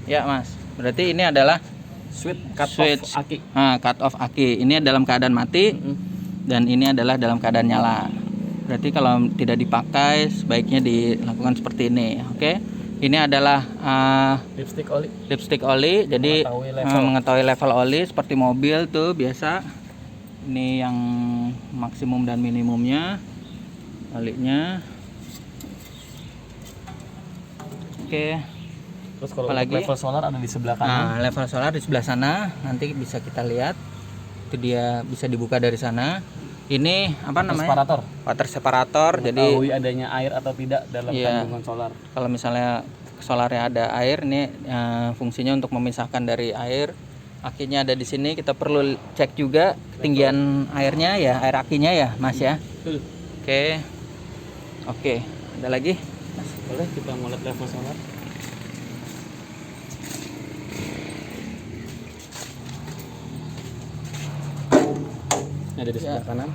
Ya Mas, berarti ini adalah Switch cut switch off aki. cut off aki. Ini dalam keadaan mati dan ini adalah dalam keadaan nyala. Berarti kalau tidak dipakai sebaiknya dilakukan seperti ini. Oke. Ini adalah Lipstick oli. oli. Jadi Mengetahui level. mengetahui level oli seperti mobil tuh biasa. Ini yang maksimum dan minimumnya olinya. Oke. Terus kalau Apalagi? level solar ada di sebelah kanan. Nah, level solar di sebelah sana, nanti bisa kita lihat. Itu dia bisa dibuka dari sana. Ini apa namanya? Separator. Water separator. Jadi Mengetahui adanya air atau tidak dalam Iya. kandungan solar. kalau misalnya solarnya ada air, ini fungsinya untuk memisahkan dari air. Akinya ada di sini. Kita perlu cek juga ketinggian airnya ya, air akinya ya, Mas ya. Betul. Oke. Ada lagi? Mas, boleh kita mau lihat level solar? Ada di sebelah kanan.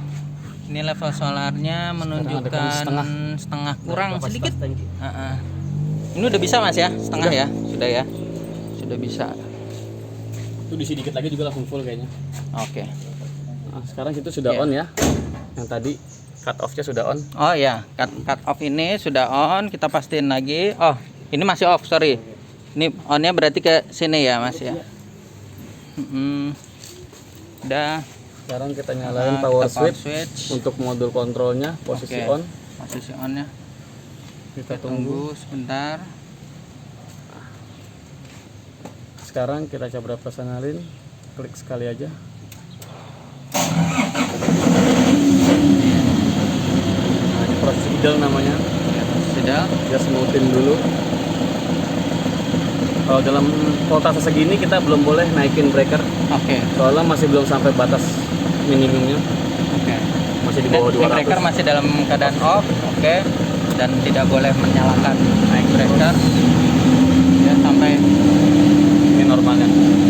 Ini level solarnya menunjukkan setengah. setengah kurang Kapasitas sedikit. tangki. Ini udah bisa Mas ya, setengah ya, sudah ya, sudah bisa. Itu diisi dikit lagi juga langsung full kayaknya. Oke. Nah, sekarang itu sudah Iya. on ya. Yang tadi cut off-nya sudah on. Oh ya, cut off ini sudah on. Kita pastiin lagi. Oh, ini masih off, sorry. Ini onnya berarti ke sini ya Mas ya. Udah. Sekarang kita nyalain Kita power power switch switch. untuk modul kontrolnya, posisi Oke. on. Posisi onnya. Kita Kita tunggu. tunggu sebentar. Sekarang kita coba personalin, klik sekali aja. Nah, ini proses idle namanya. Ya, sudah. Dia smoothin dulu. Kalau dalam voltase segini kita belum boleh naikin breaker, Oke. soalnya masih belum sampai batas minimumnya, Oke. masih di Dan bawah ini breaker 200. masih dalam keadaan off, oke, dan tidak boleh menyalakan naik breaker ya sampai Ini normalnya.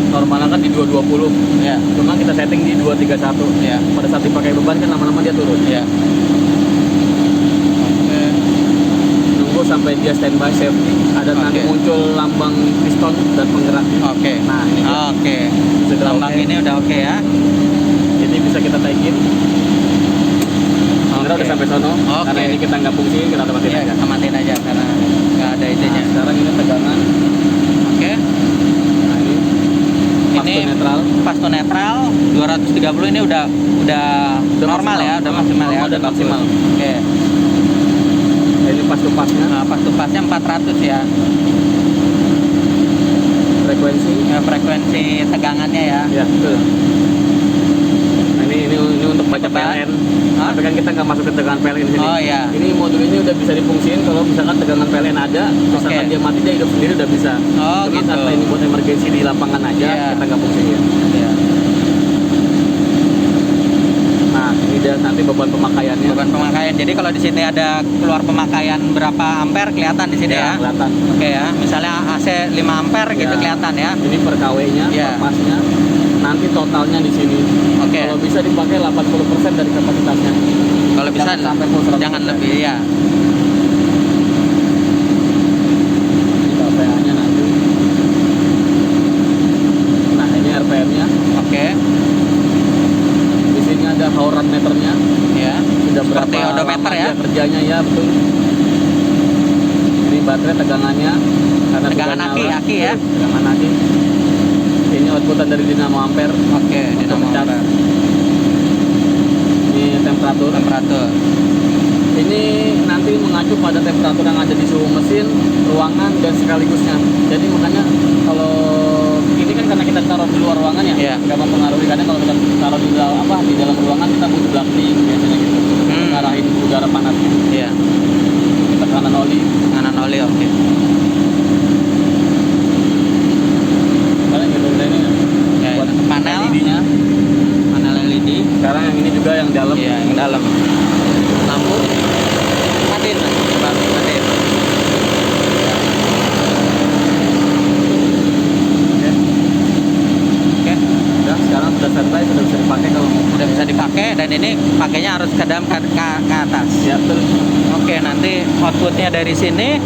Normalnya kan di 220. ya Cuma kita setting di 231. ya Pada saat dipakai beban kan lama-lama dia turun. ya. Oke. Nunggu sampai dia standby safety. Ada nanti Oke. muncul lambang piston dan penggeraknya. Oke. Nah, ini dia. Oke. Sudah Lambang oke. ini udah oke ya. Jadi bisa kita taikin. Sebenarnya Oke. udah sampai sono. Oke. Karena ini kita nggak fungsiin, kita matiin Iya, aja. kita matiin aja karena nggak ada itunya. Nah, sekarang ini tegangan. Oke. Nah, ini pas Ini to netral. pas to netral 230 ini udah normal ya, udah maksimal ya, Normal dan udah bagus. maksimal. Oke. Nah, ini pas to pasnya. Nah, pas to pasnya 400 ya. Frekuensi. Ya, frekuensi tegangannya ya. Ya, betul. Nah, ini untuk baca Beban. PLN. Hah? Tapi kan kita nggak masuk ke tegangan PLN di sini. Oh iya. Ini modul ini udah bisa difungsiin kalau misalkan tegangan PLN ada, misalkan Oke. dia mati dia hidup sendiri udah bisa. Oh, Cuma gitu. karena ini buat emergensi di lapangan aja, Iya. kita nggak fungsiin. Iya. Nah, ini dia nanti beban pemakaiannya. Beban pemakaian. Jadi kalau di sini ada keluar pemakaian berapa ampere kelihatan di sini ya. Kelihatan. Oke ya. Misalnya AC 5 ampere gitu Ya. kelihatan ya. Ini per KW-nya, Iya. per pasnya. Nanti totalnya di sini. Oke. Kalau bisa dipakai 80% dari kapasitasnya. Kalau bisa Jangan sampai full 100%. jangan lebih ya. Ini KPA-nya nanti. Nah, ini RPM-nya. Oke. Di sini ada hauran meternya. Ya. Sudah berapa Seperti odometer lama ya. dia kerjanya ya, betul. Ini baterai tegangannya karena Tegangan sudah aki, nyala. aki ya. Tegangan aki. Ini outputan dari dinamo ampere. Oke, dinamo ngecas. ampere. Ini temperatur. Temperatur. Ini nanti mengacu pada temperatur yang ada di suhu mesin, ruangan dan sekaligusnya. Jadi makanya kalau ini kan karena kita taruh di luar ruangan ya, Iya. nggak mempengaruhi. Karena kalau kita taruh di dalam di dalam ruangan kita butuh bluffing biasanya gitu, ngarahin udara panas gitu. Iya. Tekanan oli. Kanan oli oke. Kalian gitu ini ya. Ya, Buat panel LED-nya. panel LED. Sekarang yang ini juga yang dalam. Iya, yang dalam. Lampu matiin, Mas. Coba matiin. Oke. Oke. Udah, sekarang sudah standby, sudah bisa dipakai kalau mau. Udah bisa dipakai dan ini pakainya harus ke dalam ke atas. Ya, betul. Oke, nanti outputnya dari sini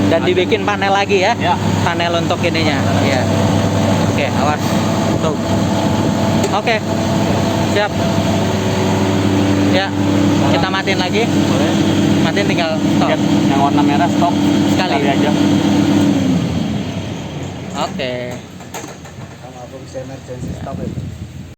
Dan dibikin panel lagi ya. Ya. Panel untuk ininya. Iya. Oke, awas. Tuh. Oke. Siap. Ya. Kita matiin lagi. Boleh. Matiin tinggal stop. Lihat, yang warna merah stop Sekali. aja. Oke. Sama bisa emergency stop itu.